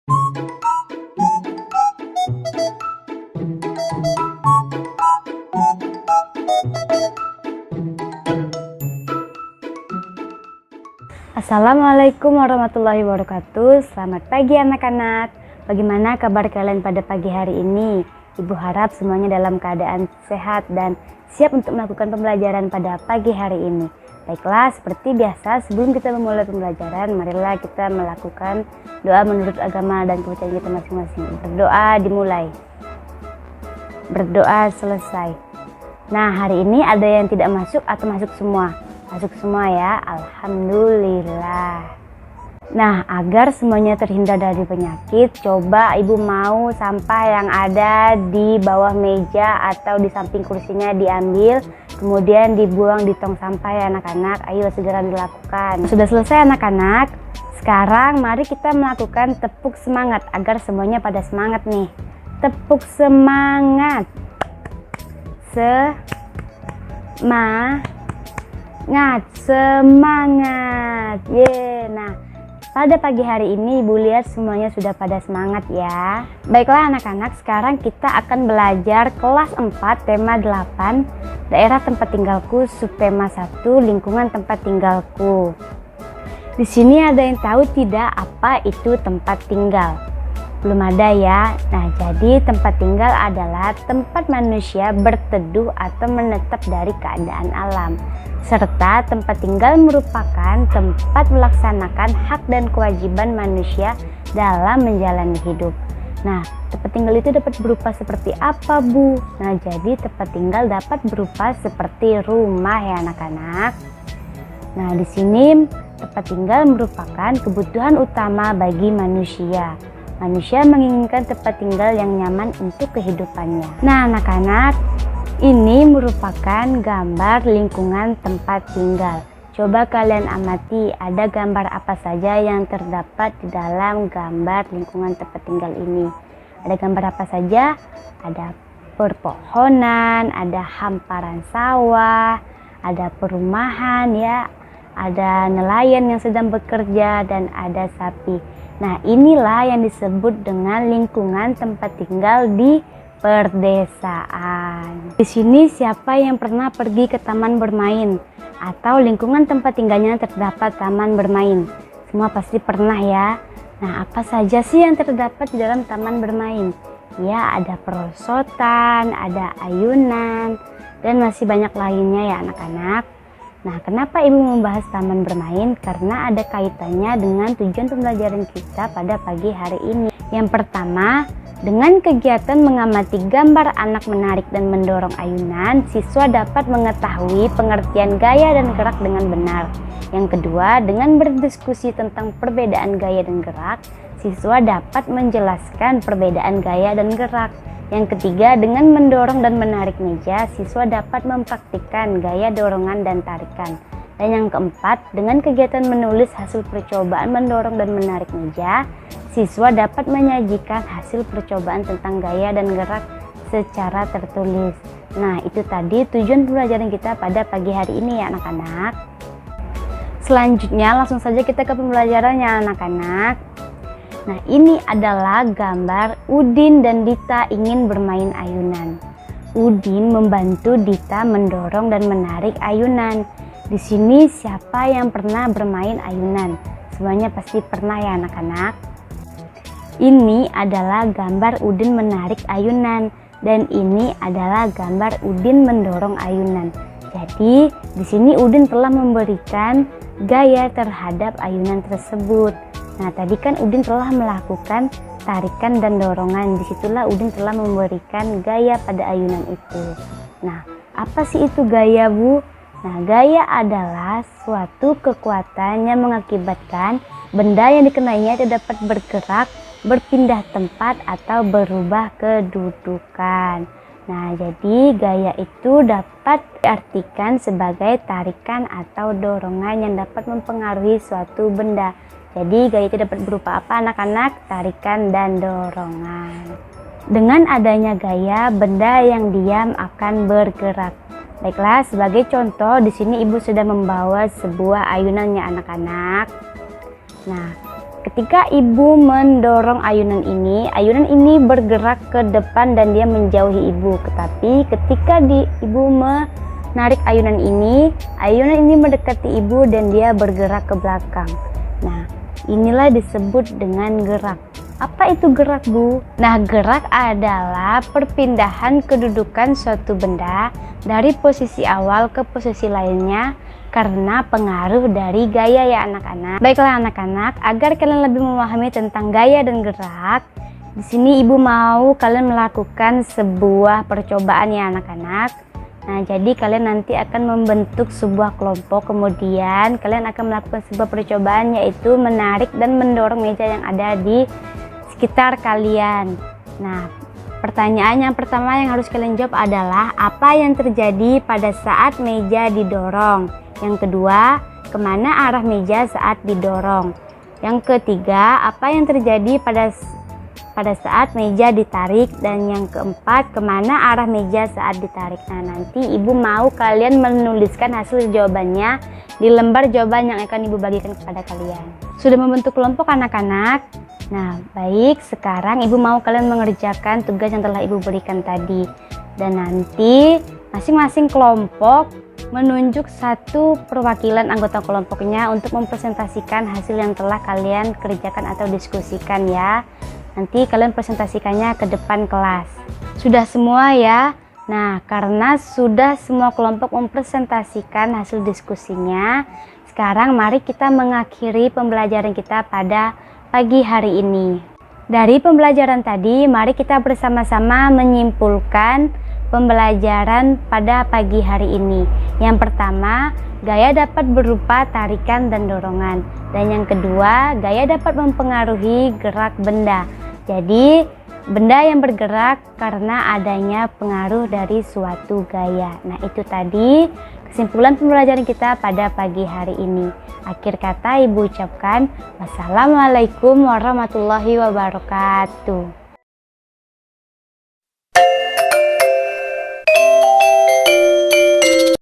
Assalamualaikum warahmatullahi wabarakatuh. Selamat pagi anak-anak. Bagaimana kabar kalian pada pagi hari ini? Ibu harap semuanya dalam keadaan sehat dan siap untuk melakukan pembelajaran pada pagi hari ini. Baiklah, seperti biasa sebelum kita memulai pembelajaran, marilah kita melakukan doa menurut agama dan kepercayaan kita masing-masing. Berdoa dimulai, berdoa selesai. Nah, hari ini ada yang tidak masuk atau masuk semua? Masuk semua ya, alhamdulillah. Nah, agar semuanya terhindar dari penyakit, coba ibu mau sampah yang ada di bawah meja atau di samping kursinya diambil, kemudian dibuang di tong sampah ya anak-anak. Ayo segera dilakukan. Sudah selesai anak-anak. Sekarang mari kita melakukan tepuk semangat agar semuanya pada semangat nih. Tepuk semangat. Semangat. Nah, pada pagi hari ini ibu lihat semuanya sudah pada semangat ya. Baiklah anak-anak, sekarang kita akan belajar kelas 4 tema 8 daerah tempat tinggalku, subtema 1 lingkungan tempat tinggalku. Di sini ada yang tahu tidak apa itu tempat tinggal? Belum ada ya. Nah, jadi tempat tinggal adalah tempat manusia berteduh atau menetap dari keadaan alam, serta tempat tinggal merupakan tempat melaksanakan hak dan kewajiban manusia dalam menjalani hidup. Nah, tempat tinggal itu dapat berupa seperti apa, Bu? Nah, jadi tempat tinggal dapat berupa seperti rumah ya anak-anak. Nah, di sini tempat tinggal merupakan kebutuhan utama bagi manusia. Manusia menginginkan tempat tinggal yang nyaman untuk kehidupannya. Nah, anak-anak, ini merupakan gambar lingkungan tempat tinggal. Coba kalian amati, ada gambar apa saja yang terdapat di dalam gambar lingkungan tempat tinggal ini. Ada gambar apa saja? Ada perpohonan, ada hamparan sawah, ada perumahan ya, ada nelayan yang sedang bekerja, dan ada sapi. Nah, inilah yang disebut dengan lingkungan tempat tinggal di perdesaan. Di sini siapa yang pernah pergi ke taman bermain atau lingkungan tempat tinggalnya terdapat taman bermain? Semua pasti pernah ya. Nah, apa saja sih yang terdapat di dalam taman bermain? Ya, ada perosotan, ada ayunan, dan masih banyak lainnya ya anak-anak. Nah, kenapa ibu membahas taman bermain? Karena ada kaitannya dengan tujuan pembelajaran kita pada pagi hari ini. Yang pertama, dengan kegiatan mengamati gambar anak menarik dan mendorong ayunan, siswa dapat mengetahui pengertian gaya dan gerak dengan benar. Yang kedua, dengan berdiskusi tentang perbedaan gaya dan gerak, siswa dapat menjelaskan perbedaan gaya dan gerak. Yang ketiga, dengan mendorong dan menarik meja, siswa dapat mempraktikkan gaya dorongan dan tarikan. Dan yang keempat, dengan kegiatan menulis hasil percobaan mendorong dan menarik meja, siswa dapat menyajikan hasil percobaan tentang gaya dan gerak secara tertulis. Nah, itu tadi tujuan pembelajaran kita pada pagi hari ini ya anak-anak. Selanjutnya langsung saja kita ke pembelajarannya anak-anak. Nah, ini adalah gambar Udin dan Dita ingin bermain ayunan. Udin membantu Dita mendorong dan menarik ayunan. Di sini siapa yang pernah bermain ayunan? Semuanya pasti pernah ya anak-anak. Ini adalah gambar Udin menarik ayunan dan ini adalah gambar Udin mendorong ayunan. Jadi, di sini Udin telah memberikan gaya terhadap ayunan tersebut. Nah, tadi kan Udin telah melakukan tarikan dan dorongan. Disitulah Udin telah memberikan gaya pada ayunan itu. Nah, apa sih itu gaya, Bu? Nah, gaya adalah suatu kekuatan yang mengakibatkan benda yang dikenainya tidak dapat bergerak, berpindah tempat, atau berubah kedudukan. Nah, jadi gaya itu dapat diartikan sebagai tarikan atau dorongan yang dapat mempengaruhi suatu benda. Jadi gaya itu dapat berupa apa anak-anak? Tarikan dan dorongan. Dengan adanya gaya, benda yang diam akan bergerak. Baiklah, sebagai contoh di sini ibu sudah membawa sebuah ayunannya anak-anak. Nah, ketika ibu mendorong ayunan ini bergerak ke depan dan dia menjauhi ibu. Tetapi ketika ibu menarik ayunan ini mendekati ibu dan dia bergerak ke belakang. Nah, inilah disebut dengan gerak. Apa itu gerak, Bu? Nah, gerak adalah perpindahan kedudukan suatu benda dari posisi awal ke posisi lainnya karena pengaruh dari gaya ya anak-anak. Baiklah anak-anak, agar kalian lebih memahami tentang gaya dan gerak, di sini ibu mau kalian melakukan sebuah percobaan ya anak-anak. Nah, jadi kalian nanti akan membentuk sebuah kelompok, kemudian kalian akan melakukan sebuah percobaan yaitu menarik dan mendorong meja yang ada di sekitar kalian. Nah, pertanyaan yang pertama yang harus kalian jawab adalah apa yang terjadi pada saat meja didorong. Yang kedua, kemana arah meja saat didorong. Yang ketiga, apa yang terjadi pada saat meja ditarik. Dan yang keempat, kemana arah meja saat ditarik. Nah, nanti ibu mau kalian menuliskan hasil jawabannya di lembar jawaban yang akan ibu bagikan kepada kalian. Sudah membentuk kelompok anak-anak? Nah, baik, sekarang ibu mau kalian mengerjakan tugas yang telah ibu berikan tadi. Dan nanti masing-masing kelompok menunjuk satu perwakilan anggota kelompoknya untuk mempresentasikan hasil yang telah kalian kerjakan atau diskusikan ya. Nanti kalian presentasikannya ke depan kelas. Sudah semua ya? Nah, karena sudah semua kelompok mempresentasikan hasil diskusinya, sekarang mari kita mengakhiri pembelajaran kita pada pagi hari ini. Dari pembelajaran tadi, mari kita bersama-sama menyimpulkan pembelajaran pada pagi hari ini. Yang pertama, gaya dapat berupa tarikan dan dorongan. Dan yang kedua, gaya dapat mempengaruhi gerak benda. Jadi, benda yang bergerak karena adanya pengaruh dari suatu gaya. Nah, itu tadi kesimpulan pembelajaran kita pada pagi hari ini. Akhir kata ibu ucapkan wassalamualaikum warahmatullahi wabarakatuh.